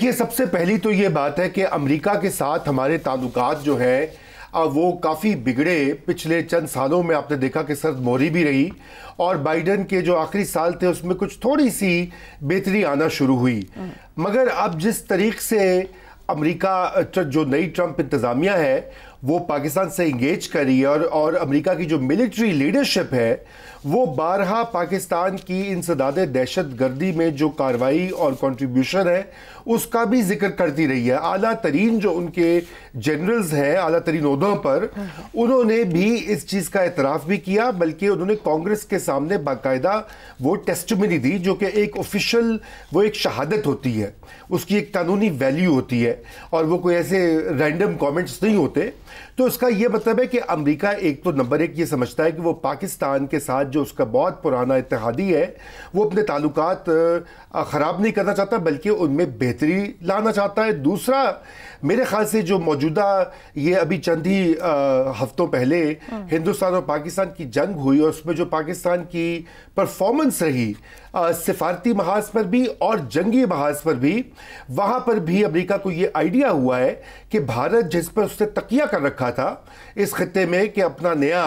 देखिए, सबसे पहली तो ये बात है कि अमेरिका के साथ हमारे ताल्लुकात जो हैं वो काफ़ी बिगड़े। पिछले चंद सालों में आपने देखा कि सर्द मोहरी भी रही और बाइडन के जो आखिरी साल थे उसमें कुछ थोड़ी सी बेहतरी आना शुरू हुई। मगर अब जिस तरीके से अमेरिका जो नई ट्रंप इंतज़ामिया है वो पाकिस्तान से इंगेज कर रही है और अमेरिका की जो मिलिट्री लीडरशिप है वो बारहा पाकिस्तान की इंसदाद दहशत गर्दी में जो कार्रवाई और कंट्रीब्यूशन है उसका भी जिक्र करती रही है। आला तरीन जो उनके जनरल्स हैं आला तरीन ओहदों पर, उन्होंने भी इस चीज़ का एतराफ़ भी किया, बल्कि उन्होंने कांग्रेस के सामने बाकायदा वो टेस्टिमनी दी जो कि एक ऑफिशियल, वो एक शहादत होती है, उसकी एक कानूनी वैल्यू होती है और वो कोई ऐसे रैंडम कमेंट्स नहीं होते। तो इसका ये मतलब है कि अमेरिका एक तो नंबर एक ये समझता है कि वो पाकिस्तान के साथ जो उसका बहुत पुराना इत्तेहादी है वो अपने ताल्लुकात ख़राब नहीं करना चाहता बल्कि उनमें बेहतरी लाना चाहता है। दूसरा, मेरे ख्याल से जो मौजूदा ये अभी चंद ही हफ्तों पहले हिंदुस्तान और पाकिस्तान की जंग हुई और उसमें जो पाकिस्तान की परफॉर्मेंस रही सिफारती महाज पर भी और जंगी महाज पर भी, वहाँ पर भी अमेरिका को ये आइडिया हुआ है कि भारत जिस पर उसने तकिया कर रखा था इस खत्ते में कि अपना नया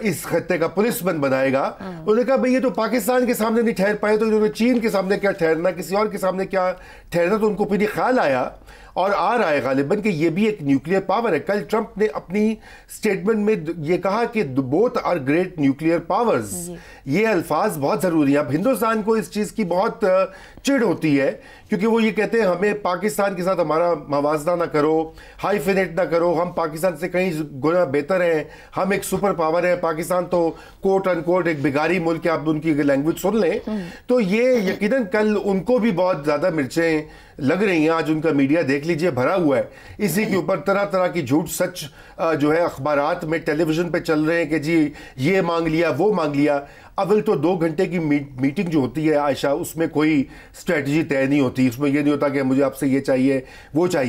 इस खत्ते का पुलिसमैन बनाएगा, उन्होंने कहा भाई ये तो पाकिस्तान के सामने नहीं ठहर पाए तो इन्होंने चीन के सामने क्या ठहरना, किसी और के सामने क्या ठहरना। तो उनको फिर ख्याल आया और आ रहा है गालिबन कि ये भी एक न्यूक्लियर पावर है। कल ट्रंप ने अपनी स्टेटमेंट में ये कहा कि both are great nuclear powers. ये अल्फाज बहुत ज़रूरी हैं। अब हिंदुस्तान को इस चीज़ की बहुत चिढ़ होती है क्योंकि वो ये कहते हैं हमें पाकिस्तान के साथ हमारा मवाजना ना करो, हाइफिनेट ना करो, हम पाकिस्तान से कहीं गुना बेहतर हैं, हम एक सुपर पावर है, पाकिस्तान तो कोट अनकोट एक बिगारी मुल्क है। आप उनकी लैंग्वेज सुन लें तो ये यकीनन कल उनको भी बहुत ज़्यादा मिर्चें लग रही हैं। आज उनका मीडिया देख लीजिए भरा हुआ है इसी के ऊपर, तरह तरह की झूठ सच जो है अखबारात में टेलीविजन पे चल रहे हैं कि जी ये मांग लिया वो मांग लिया। अव्वल तो 2 घंटे की मीटिंग जो होती है आयशा, उसमें कोई स्ट्रेटजी तय नहीं होती, उसमें ये नहीं होता कि मुझे आपसे ये चाहिए वो चाहिए।